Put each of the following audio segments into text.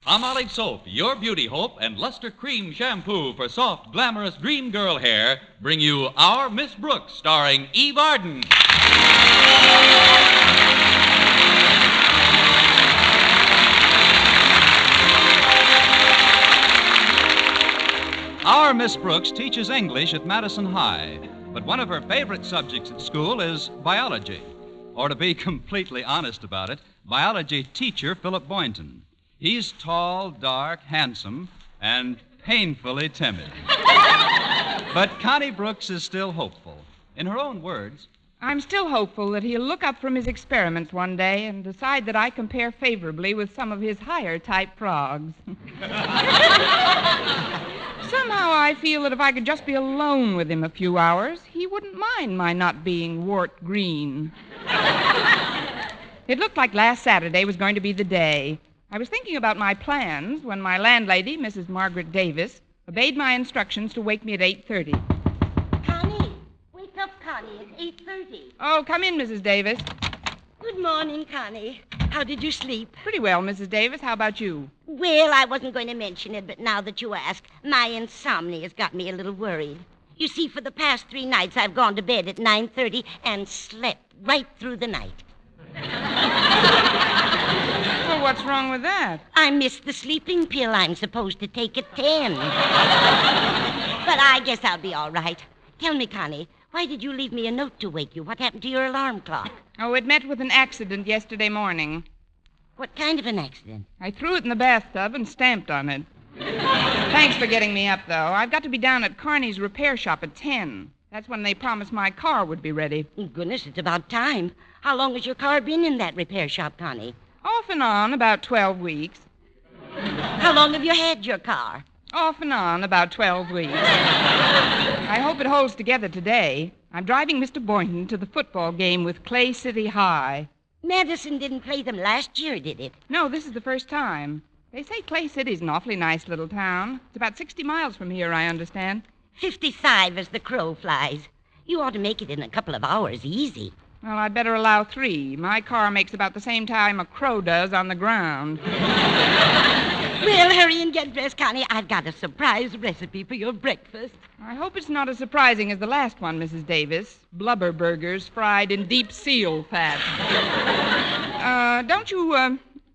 Palmolive Soap, your beauty hope, and Luster Cream Shampoo for soft, glamorous dream girl hair bring you Our Miss Brooks, starring Eve Arden. Our Miss Brooks teaches English at Madison High, but one of her favorite subjects at school is biology. Or to be completely honest about it, biology teacher Philip Boynton. He's tall, dark, handsome, and painfully timid. But Connie Brooks is still hopeful. In her own words, I'm still hopeful that he'll look up from his experiments one day and decide that I compare favorably with some of his higher-type frogs. Somehow I feel that if I could just be alone with him a few hours, he wouldn't mind my not being wart green. It looked like last Saturday was going to be the day. I was thinking about my plans when my landlady, Mrs. Margaret Davis, obeyed my instructions to wake me at 8:30. Connie, wake up, Connie. It's 8:30. Oh, come in, Mrs. Davis. Good morning, Connie. How did you sleep? Pretty well, Mrs. Davis. How about you? Well, I wasn't going to mention it, but now that you ask, my insomnia's got me a little worried. You see, for the past 3 nights, I've gone to bed at 9:30 and slept right through the night. Well, what's wrong with that? I missed the sleeping pill I'm supposed to take at 10. But I guess I'll be all right. Tell me, Connie, why did you leave me a note to wake you? What happened to your alarm clock? Oh, it met with an accident yesterday morning. What kind of an accident? I threw it in the bathtub and stamped on it. Thanks for getting me up, though. I've got to be down at Carney's repair shop at 10. That's when they promised my car would be ready. Goodness, it's about time. How long has your car been in that repair shop, Connie? Off and on, about 12 weeks. How long have you had your car? Off and on, about 12 weeks. I hope it holds together today. I'm driving Mr. Boynton to the football game with Clay City High. Madison didn't play them last year, did it? No, this is the first time. They say Clay City's an awfully nice little town. It's about 60 miles from here, I understand. 55 as the crow flies. You ought to make it in a couple of hours, easy. Well, I'd better allow 3. My car makes about the same time a crow does on the ground. Well, hurry and get dressed, Connie. I've got a surprise recipe for your breakfast. I hope it's not as surprising as the last one, Mrs. Davis. Blubber burgers fried in deep seal fat.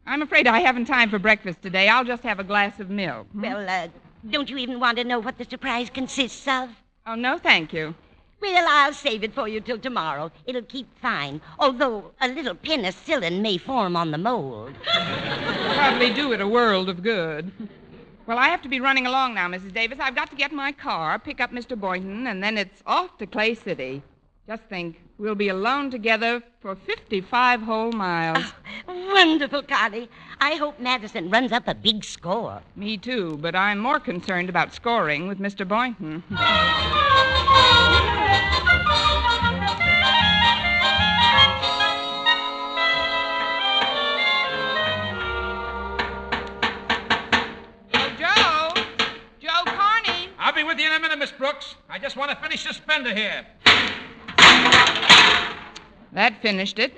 I'm afraid I haven't time for breakfast today. I'll just have a glass of milk. Well, don't you even want to know what the surprise consists of? Oh, no, thank you. Well, I'll save it for you till tomorrow. It'll keep fine, although a little penicillin may form on the mold. Probably do it a world of good. Well, I have to be running along now, Mrs. Davis. I've got to get my car, pick up Mr. Boynton, and then it's off to Clay City. Just think, we'll be alone together for 55 whole miles. Oh, wonderful, Connie. I hope Madison runs up a big score. Me too, but I'm more concerned about scoring with Mr. Boynton. Joe, Connie. I'll be with you in a minute, Miss Brooks. I just want to finish this fender here. That finished it.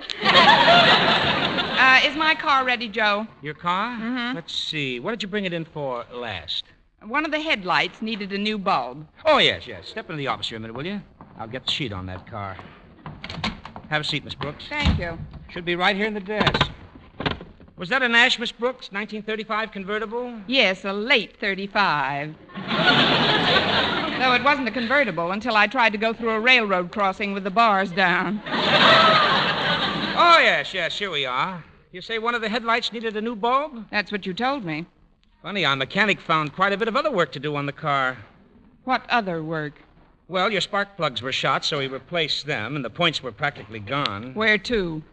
Is my car ready, Joe? Your car? Mm-hmm. Let's see. What did you bring it in for last? One of the headlights needed a new bulb. Oh, yes. Step into the office here a minute, will you? I'll get the sheet on that car. Have a seat, Miss Brooks. Thank you. Should be right here in the desk. Was that a Nash, Miss Brooks? 1935 convertible? Yes, a late 35. Though it wasn't a convertible until I tried to go through a railroad crossing with the bars down. Oh, yes, here we are. You say one of the headlights needed a new bulb? That's what you told me. Funny, our mechanic found quite a bit of other work to do on the car. What other work? Well, your spark plugs were shot, so he replaced them, and the points were practically gone. Where to?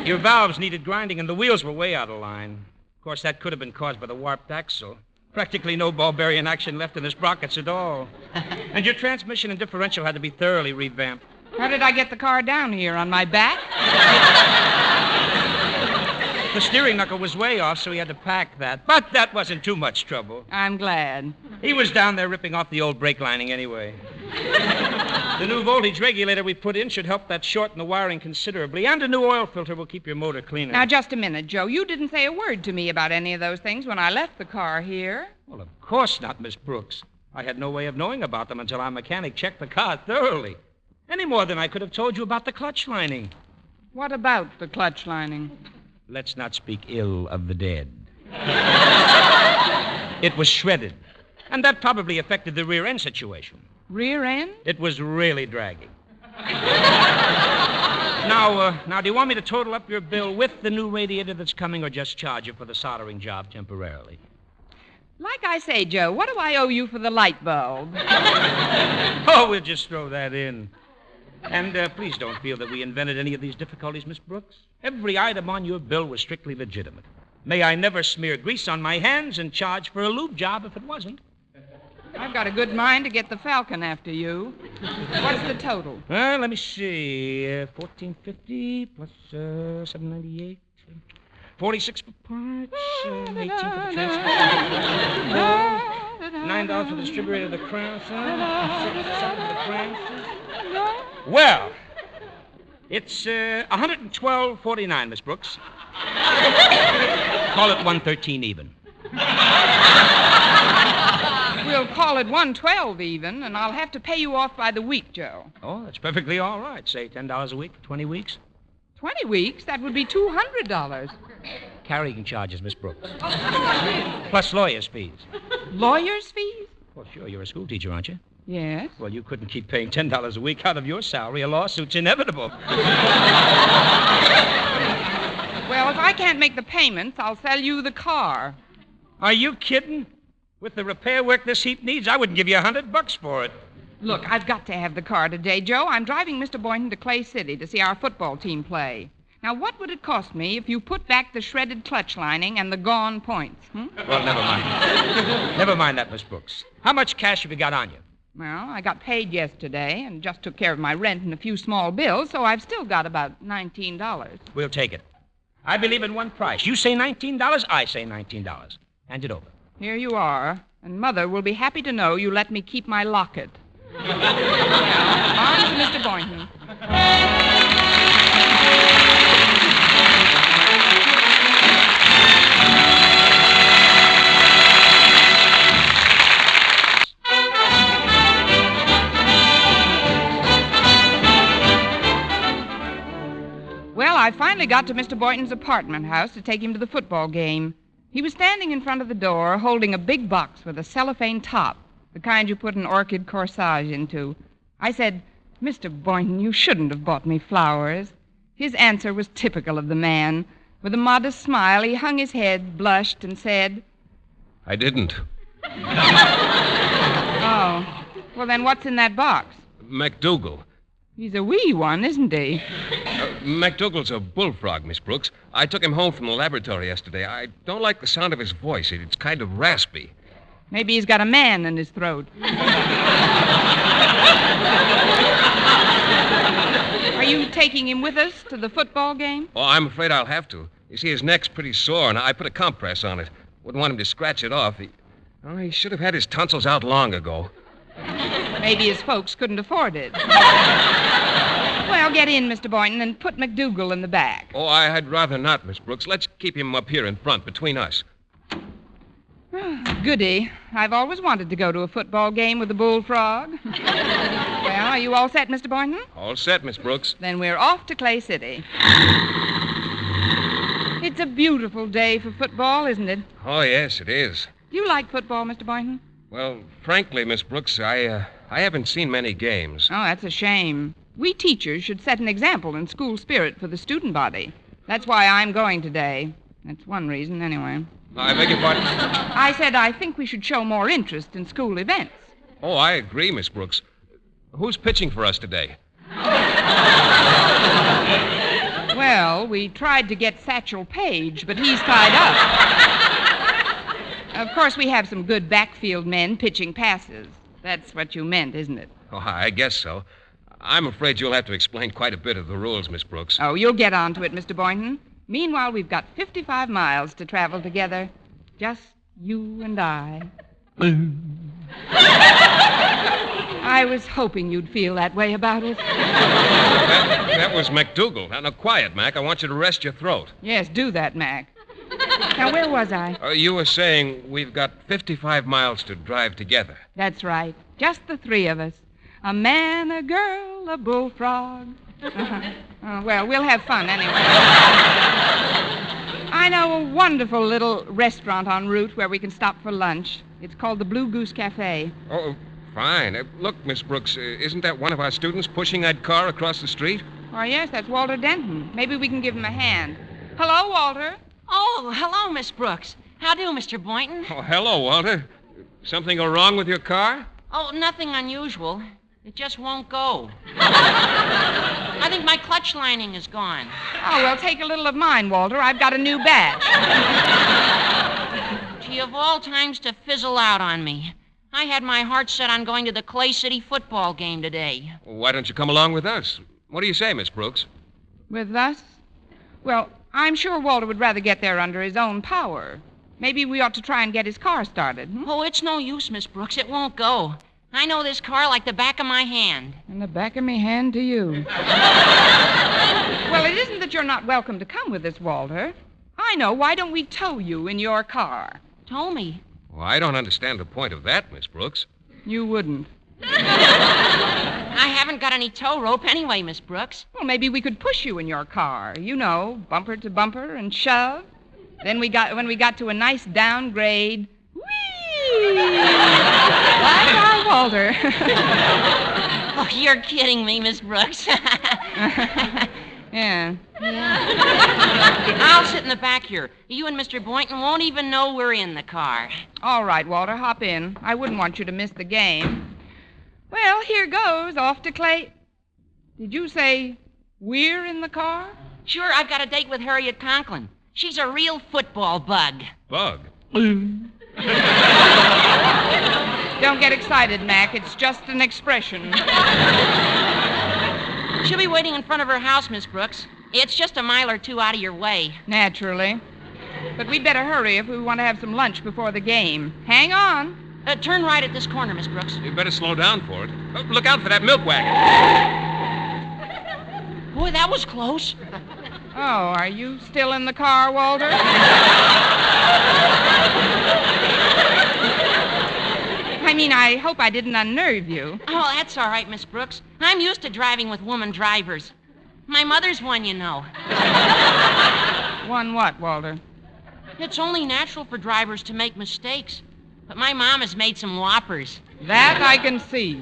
Your valves needed grinding, and the wheels were way out of line. Of course, that could have been caused by the warped axle. Practically no ball bearing action left in the sprockets at all. And your transmission and differential had to be thoroughly revamped. How did I get the car down here? On my back? The steering knuckle was way off, so he had to pack that. But that wasn't too much trouble. I'm glad. He was down there ripping off the old brake lining anyway. The new voltage regulator we put in should help that shorten the wiring considerably, and a new oil filter will keep your motor cleaner. Now, just a minute, Joe. You didn't say a word to me about any of those things when I left the car here. Well, of course not, Miss Brooks. I had no way of knowing about them until our mechanic checked the car thoroughly. Any more than I could have told you about the clutch lining. What about the clutch lining? Let's not speak ill of the dead. It was shredded, and that probably affected the rear end situation. Rear end? It was really dragging. Now, do you want me to total up your bill with the new radiator that's coming, or just charge you for the soldering job temporarily? Like I say, Joe, what do I owe you for the light bulb? Oh, we'll just throw that in. And please don't feel that we invented any of these difficulties, Miss Brooks. Every item on your bill was strictly legitimate. May I never smear grease on my hands and charge for a lube job if it wasn't. I've got a good mind to get the Falcon after you. What's the total? Let me see. $14.50 plus $7.98. 46 for parts. 18 for the transport. $9 for the distributor of the crown. $6 for the crown. Well, it's $112.49, Miss Brooks. Call it $113 even. We'll call it $112 even, and I'll have to pay you off by the week, Joe. Oh, that's perfectly all right. Say $10 a week for 20 weeks. 20 weeks? That would be $200. Carrying charges, Miss Brooks. Plus lawyer's fees. Lawyer's fees? Well, sure, you're a school teacher, aren't you? Yes. Well, you couldn't keep paying $10 a week out of your salary. A lawsuit's inevitable. Well, if I can't make the payments, I'll sell you the car. Are you kidding? With the repair work this heap needs, I wouldn't give you $100 for it. Look, I've got to have the car today, Joe. I'm driving Mr. Boynton to Clay City to see our football team play. Now, what would it cost me if you put back the shredded clutch lining and the gone points? Well, never mind. Never mind that, Miss Brooks. How much cash have you got on you? Well, I got paid yesterday and just took care of my rent and a few small bills, so I've still got about $19. We'll take it. I believe in one price. You say $19, I say $19. Hand it over. Here you are, and Mother will be happy to know you let me keep my locket. Now, on to Mr. Boynton. Well, I finally got to Mr. Boynton's apartment house to take him to the football game. He was standing in front of the door holding a big box with a cellophane top, the kind you put an orchid corsage into. I said, "Mr. Boynton, you shouldn't have bought me flowers." His answer was typical of the man. With a modest smile, he hung his head, blushed, and said, I didn't. "Oh, well then what's in that box?" MacDougal. He's a wee one, isn't he? MacDougal's a bullfrog, Miss Brooks. I took him home from the laboratory yesterday. I don't like the sound of his voice. It's kind of raspy. Maybe he's got a man in his throat. Are you taking him with us to the football game? Oh, I'm afraid I'll have to. You see, his neck's pretty sore, and I put a compress on it. Wouldn't want him to scratch it off. He should have had his tonsils out long ago. Maybe his folks couldn't afford it. Well, get in, Mr. Boynton, and put MacDougal in the back. Oh, I'd rather not, Miss Brooks. Let's keep him up here in front, between us. Goody. I've always wanted to go to a football game with a bullfrog. Well, are you all set, Mr. Boynton? All set, Miss Brooks. Then we're off to Clay City. It's a beautiful day for football, isn't it? Oh, yes, it is. Do you like football, Mr. Boynton? Well, frankly, Miss Brooks, I haven't seen many games. Oh, that's a shame. We teachers should set an example in school spirit for the student body. That's why I'm going today. That's one reason, anyway. I beg your pardon? I said I think we should show more interest in school events. Oh, I agree, Miss Brooks. Who's pitching for us today? Well, we tried to get Satchel Paige, but he's tied up. Of course, we have some good backfield men pitching passes. That's what you meant, isn't it? Oh, I guess so. I'm afraid you'll have to explain quite a bit of the rules, Miss Brooks. Oh, you'll get on to it, Mr. Boynton. Meanwhile, we've got 55 miles to travel together. Just you and I. I was hoping you'd feel that way about it. That was MacDougal. Now, quiet, Mac. I want you to rest your throat. Yes, do that, Mac. Now, where was I? You were saying we've got 55 miles to drive together. That's right. Just the three of us. A man, a girl, a bullfrog. Well, we'll have fun anyway. I know a wonderful little restaurant en route where we can stop for lunch. It's called the Blue Goose Cafe. Oh, fine. Look, Miss Brooks, isn't that one of our students pushing that car across the street? Oh, yes, that's Walter Denton. Maybe we can give him a hand. Hello, Walter. Oh, hello, Miss Brooks. How do, Mr. Boynton? Oh, hello, Walter. Something go wrong with your car? Oh, nothing unusual. It just won't go. I think my clutch lining is gone. Oh, well, take a little of mine, Walter. I've got a new batch. Gee, of all times to fizzle out on me. I had my heart set on going to the Clay City football game today. Well, why don't you come along with us? What do you say, Miss Brooks? With us? Well, I'm sure Walter would rather get there under his own power. Maybe we ought to try and get his car started. Oh, it's no use, Miss Brooks. It won't go. I know this car like the back of my hand. And the back of me hand to you. Well, it isn't that you're not welcome to come with us, Walter. I know. Why don't we tow you in your car? Tow me? Well, I don't understand the point of that, Miss Brooks. You wouldn't. I haven't got any tow rope anyway, Miss Brooks. Well, maybe we could push you in your car. You know, bumper to bumper and shove. Then when we got to a nice downgrade, whee! Like our Walter. Oh, you're kidding me, Miss Brooks. Yeah. I'll sit in the back here. You and Mr. Boynton won't even know we're in the car. All right, Walter, hop in. I wouldn't want you to miss the game. Well, here goes, off to Clay. Did you say we're in the car? Sure, I've got a date with Harriett Conklin. She's a real football bug. Bug? Don't get excited, Mac. It's just an expression. She'll be waiting in front of her house, Miss Brooks. It's just a mile or two out of your way. Naturally. But we'd better hurry if we want to have some lunch before the game. Hang on. Turn right at this corner, Miss Brooks. You better slow down for it. Oh, look out for that milk wagon. Boy, that was close. Oh, are you still in the car, Walter? I mean, I hope I didn't unnerve you. Oh, that's all right, Miss Brooks. I'm used to driving with woman drivers. My mother's one, you know. One what, Walter? It's only natural for drivers to make mistakes. But my mom has made some whoppers. That I can see.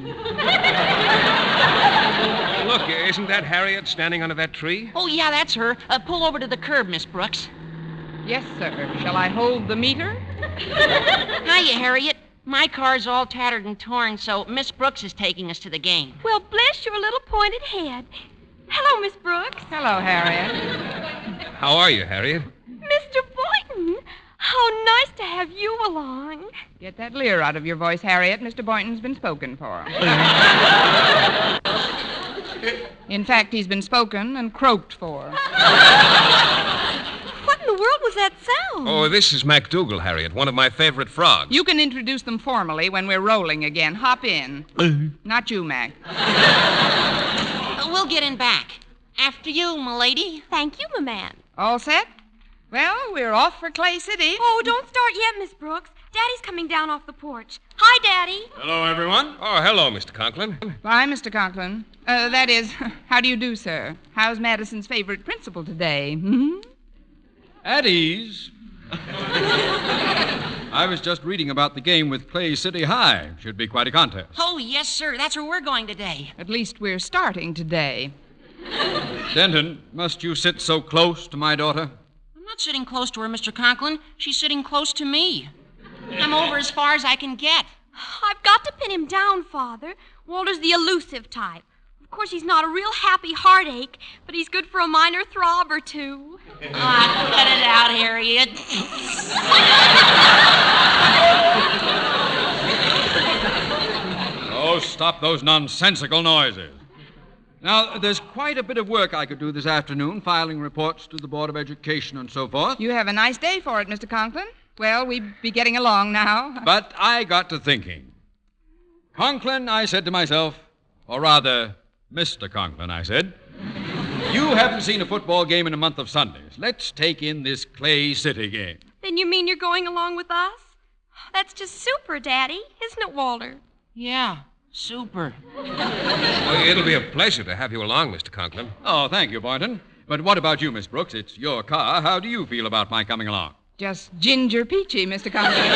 Look, isn't that Harriet standing under that tree? Oh, yeah, that's her. Pull over to the curb, Miss Brooks. Yes, sir. Shall I hold the meter? Hiya, Harriet. My car's all tattered and torn, so Miss Brooks is taking us to the game. Well, bless your little pointed head. Hello, Miss Brooks. Hello, Harriet. How are you, Harriet? Mr. Boynton, how nice to have you along. Get that leer out of your voice, Harriet. Mr. Boynton's been spoken for. In fact, he's been spoken and croaked for. What in the world was that sound? Oh, this is MacDougal, Harriet, one of my favorite frogs. You can introduce them formally when we're rolling again. Hop in. Not you, Mac. We'll get in back. After you, m'lady. Thank you, my man. All set? Well, we're off for Clay City. Oh, don't start yet, Miss Brooks. Daddy's coming down off the porch. Hi, Daddy. Hello, everyone. Oh, hello, Mr. Conklin. Bye, Mr. Conklin. That is, how do you do, sir? How's Madison's favorite principal today? Hmm? At ease. I was just reading about the game with Clay City High. Should be quite a contest. Oh, yes, sir. That's where we're going today. At least we're starting today. Denton, must you sit so close to my daughter? I'm not sitting close to her, Mr. Conklin. She's sitting close to me. I'm over as far as I can get. I've got to pin him down, Father. Walter's the elusive type. Of course, he's not a real happy heartache, but he's good for a minor throb or two. Ah, cut it out, Harriet. Oh, stop those nonsensical noises. Now, there's quite a bit of work I could do this afternoon, filing reports to the Board of Education and so forth. You have a nice day for it, Mr. Conklin. Well, we'd be getting along now. But I got to thinking. Conklin, I said to myself, or rather, Mr. Conklin, I said, you haven't seen a football game in a month of Sundays. Let's take in this Clay City game. Then you mean you're going along with us? That's just super, Daddy. Isn't it, Walter? Yeah, super. Well, it'll be a pleasure to have you along, Mr. Conklin. Oh, thank you, Boynton. But what about you, Miss Brooks? It's your car. How do you feel about my coming along? Just ginger peachy, Mr. Conklin.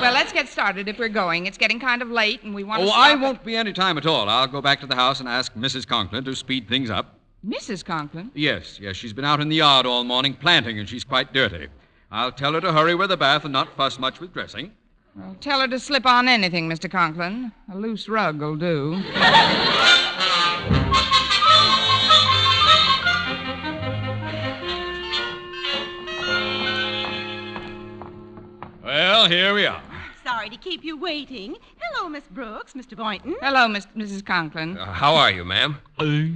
Well, let's get started if we're going. It's getting kind of late, and we want to stop I won't be any time at all. I'll go back to the house and ask Mrs. Conklin to speed things up. Mrs. Conklin? Yes, she's been out in the yard all morning planting, and she's quite dirty. I'll tell her to hurry with the bath and not fuss much with dressing. Well, tell her to slip on anything, Mr. Conklin. A loose rug will do. Well, here we are. Sorry to keep you waiting. Hello, Miss Brooks, Mr. Boynton. Hello, Mrs. Conklin. How are you, ma'am? Walter's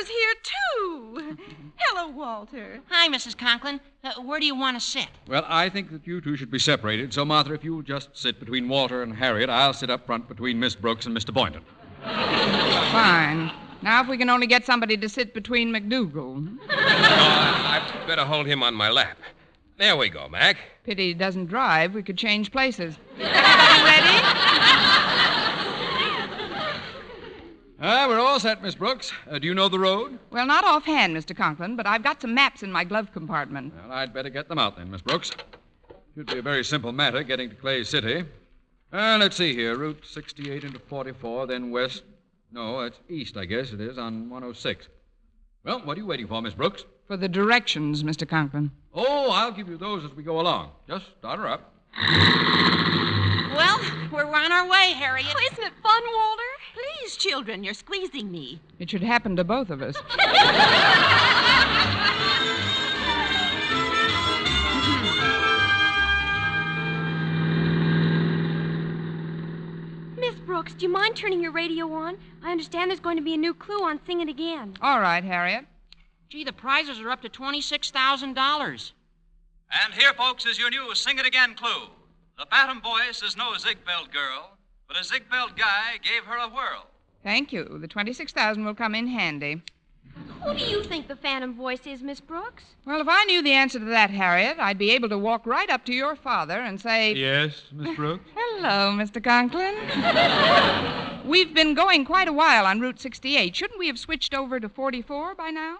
here, too. Hello, Walter. Hi, Mrs. Conklin. Where do you want to sit? Well, I think that you two should be separated. So, Martha, if you'll just sit between Walter and Harriet, I'll sit up front between Miss Brooks and Mr. Boynton. Fine. Now, if we can only get somebody to sit between McDougal. I'd better hold him on my lap. There we go, Mac. Pity he doesn't drive. We could change places. Everybody ready? We're all set, Miss Brooks. Do you know the road? Well, not offhand, Mr. Conklin, but I've got some maps in my glove compartment. Well, I'd better get them out then, Miss Brooks. Should be a very simple matter getting to Clay City. Let's see here. Route 68 into 44, then west. No, it's east, I guess it is, on 106. Well, what are you waiting for, Miss Brooks? For the directions, Mr. Conklin. Oh, I'll give you those as we go along. Just start her up. Well, we're on our way, Harriet. Oh, isn't it fun, Walter? Please, children, you're squeezing me. It should happen to both of us. Miss Brooks, do you mind turning your radio on? I understand there's going to be a new clue on Sing It Again. All right, Harriet. Gee, the prizes are up to $26,000. And here, folks, is your new Sing It Again clue. The Phantom voice is no Zigbelt girl, but a Zigbelt guy gave her a whirl. Thank you. The $26,000 will come in handy. Who do you think the phantom voice is, Miss Brooks? Well, if I knew the answer to that, Harriet, I'd be able to walk right up to your father and say... Yes, Miss Brooks? Hello, Mr. Conklin. We've been going quite a while on Route 68. Shouldn't we have switched over to 44 by now?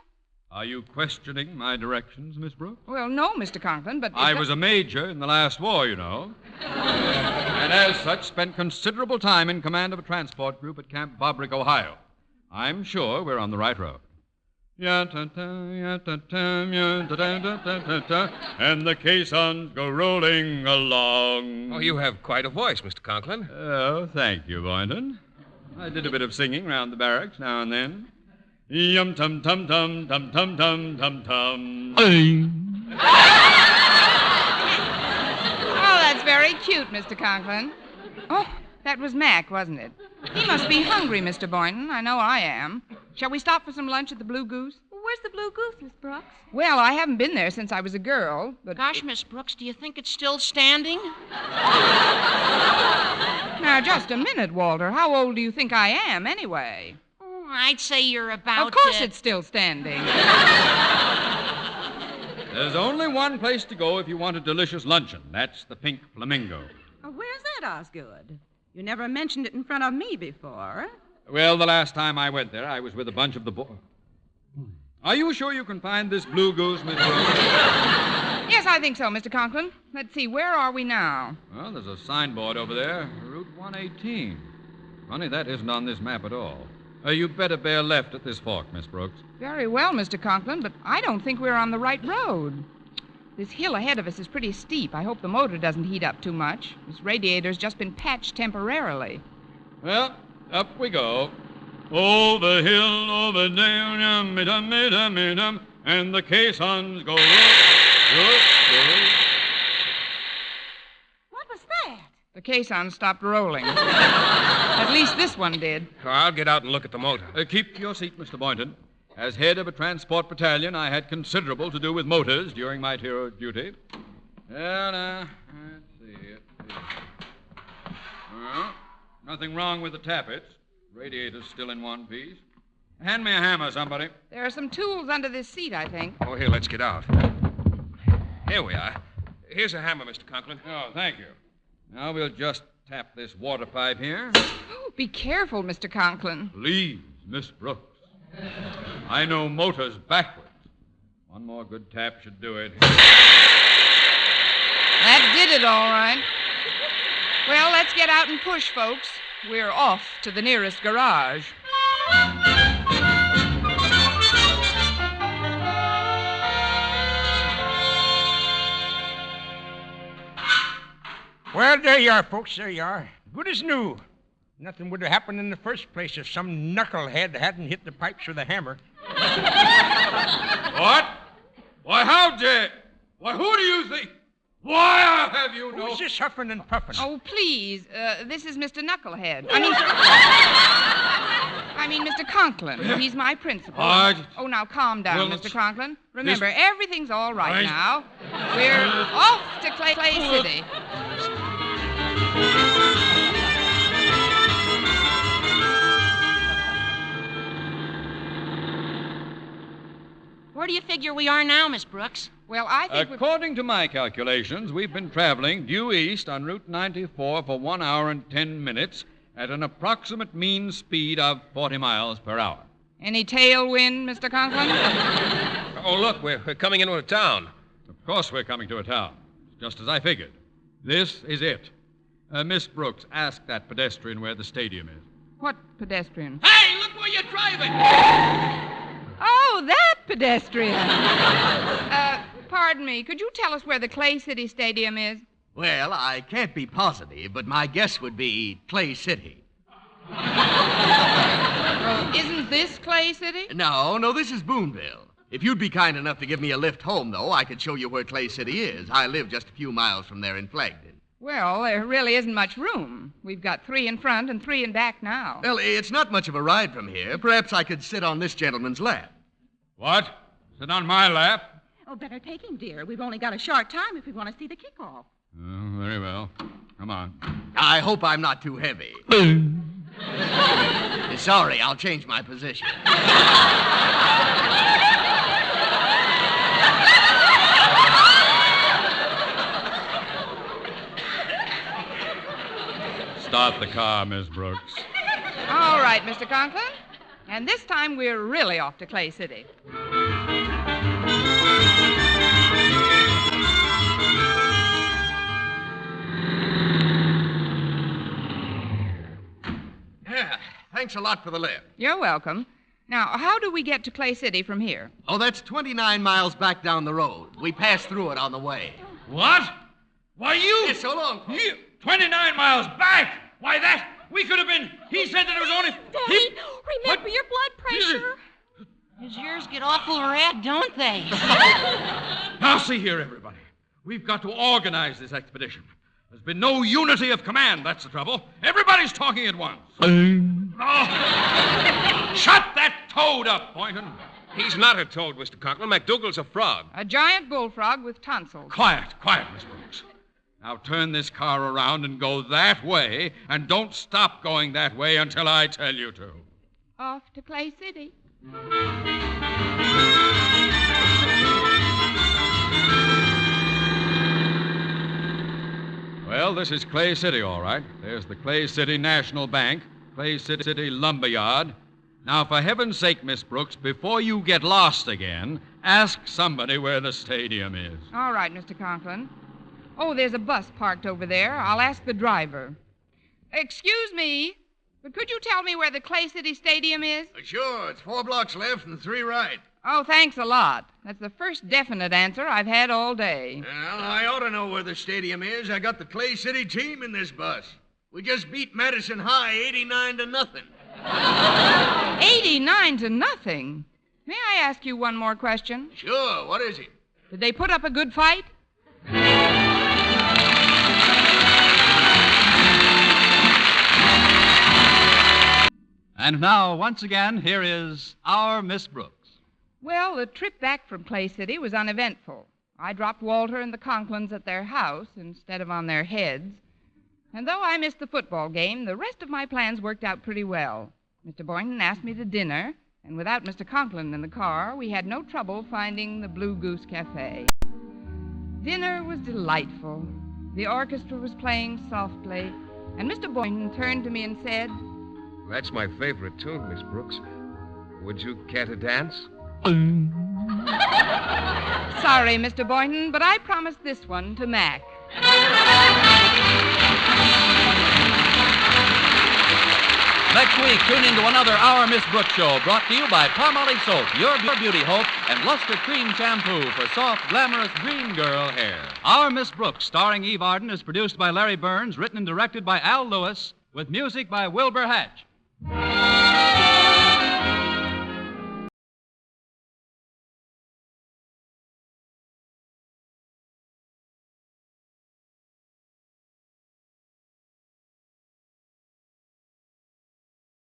Are you questioning my directions, Miss Brooks? Well, no, Mr. Conklin, but... I was a major in the last war, you know. And as such, spent considerable time in command of a transport group at Camp Bobrick, Ohio. I'm sure we're on the right road. And the caissons go rolling along. Oh, you have quite a voice, Mr. Conklin. Oh, thank you, Boynton. I did a bit of singing round the barracks now and then. Yum tum tum tum tum tum tum tum tum. Oh, that's very cute, Mr. Conklin. Oh, that was Mac, wasn't it? He must be hungry, Mr. Boynton. I know I am. Shall we stop for some lunch at the Blue Goose? Well, where's the Blue Goose, Miss Brooks? Well, I haven't been there since I was a girl, but... Gosh, Miss Brooks, do you think it's still standing? Now, just a minute, Walter. How old do you think I am, anyway? Oh, I'd say you're about... Of course it's still standing. There's only one place to go if you want a delicious luncheon. That's the Pink Flamingo. Oh, where's that, Osgood? You never mentioned it in front of me before. Well, the last time I went there, I was with a bunch of the boys. Are you sure you can find this Blue Goose, Miss Brooks? Yes, I think so, Mr. Conklin. Let's see, where are we now? Well, there's a signboard over there, Route 118. Funny, that isn't on this map at all. You'd better bear left at this fork, Miss Brooks. Very well, Mr. Conklin, but I don't think we're on the right road. This hill ahead of us is pretty steep. I hope the motor doesn't heat up too much. This radiator's just been patched temporarily. Well, up we go. Over hill, over down, and the caissons go. What was that? The caisson stopped rolling. At least this one did. I'll get out and look at the motor. Keep your seat, Mr. Boynton. As head of a transport battalion, I had considerable to do with motors during my tour of duty. Well, let's see. Well, nothing wrong with the tappets. Radiator's still in one piece. Hand me a hammer, somebody. There are some tools under this seat, I think. Oh, here, let's get out. Here we are. Here's a hammer, Mr. Conklin. Oh, thank you. Now we'll just tap this water pipe here. Oh, be careful, Mr. Conklin. Please, Miss Brooks. I know motors backwards. One more good tap should do it. That did it, all right. Well, let's get out and push, folks. We're off to the nearest garage. Well, there you are, folks. There you are. Good as new. Nothing would have happened in the first place if some knucklehead hadn't hit the pipes with a hammer. What? Why, how dare... Why, who do you think... Why have you no... Who's this huffing and puffing? Oh, please. This is Mr. Knucklehead. I mean, Mr. Conklin. He's my principal. Oh, now calm down, well, Mr. Conklin. Remember, this- everything's all right now. We're off to Clay City. Where do you figure we are now, Miss Brooks? Well, I think According to my calculations, we've been traveling due east on Route 94 for 1 hour and 10 minutes at an approximate mean speed of 40 miles per hour. Any tailwind, Mr. Conklin? Oh, look, we're coming into a town. Of course we're coming to a town, just as I figured. This is it. Miss Brooks, ask that pedestrian where the stadium is. What pedestrian? Hey, look where you're driving! Oh, that pedestrian. Pardon me. Could you tell us where the Clay City Stadium is? Well, I can't be positive, but my guess would be Clay City. Well, isn't this Clay City? No, this is Boonville. If you'd be kind enough to give me a lift home, though, I could show you where Clay City is. I live just a few miles from there in Flagton. Well, there really isn't much room. We've got 3 in front and 3 in back now. Well, it's not much of a ride from here. Perhaps I could sit on this gentleman's lap. What? Sit on my lap? Oh, better take him, dear. We've only got a short time if we want to see the kickoff. Oh, very well. Come on. I hope I'm not too heavy. Sorry, I'll change my position. Start the car, Miss Brooks. All right, Mr. Conklin. And this time we're really off to Clay City. Yeah, thanks a lot for the lift. You're welcome. Now, how do we get to Clay City from here? Oh, that's 29 miles back down the road. We passed through it on the way. What? Why, you... Yes, so long, folks. You... 29 miles back? Why, that... We could have been... He said that it was only... Daddy, remember your blood pressure. His ears get awful red, don't they? Now, see here, everybody. We've got to organize this expedition. There's been no unity of command, that's the trouble. Everybody's talking at once. Oh. Shut that toad up, Boynton. He's not a toad, Mr. Conklin. MacDougal's a frog. A giant bullfrog with tonsils. Quiet, Miss Brooks. Now turn this car around and go that way, and don't stop going that way until I tell you to. Off to Clay City. Well, this is Clay City, all right. There's the Clay City National Bank, Clay City Lumberyard. Now, for heaven's sake, Miss Brooks, before you get lost again, ask somebody where the stadium is. All right, Mr. Conklin. Oh, there's a bus parked over there. I'll ask the driver. Excuse me, but could you tell me where the Clay City Stadium is? Sure, it's 4 blocks left and 3 right. Oh, thanks a lot. That's the first definite answer I've had all day. Well, I ought to know where the stadium is. I got the Clay City team in this bus. We just beat Madison High 89-0. 89-0. May I ask you one more question? Sure, what is it? Did they put up a good fight? And now, once again, here is our Miss Brooks. Well, the trip back from Clay City was uneventful. I dropped Walter and the Conklins at their house instead of on their heads. And though I missed the football game, the rest of my plans worked out pretty well. Mr. Boynton asked me to dinner, and without Mr. Conklin in the car, we had no trouble finding the Blue Goose Cafe. Dinner was delightful. The orchestra was playing softly, and Mr. Boynton turned to me and said, That's my favorite tune, Miss Brooks. Would you care to dance? Sorry, Mr. Boynton, but I promised this one to Mac. Next week, tune in to another Our Miss Brooks show brought to you by Palmolive Soap, your beauty hope, and Luster Cream Shampoo for soft, glamorous green girl hair. Our Miss Brooks, starring Eve Arden, is produced by Larry Burns, written and directed by Al Lewis, with music by Wilbur Hatch.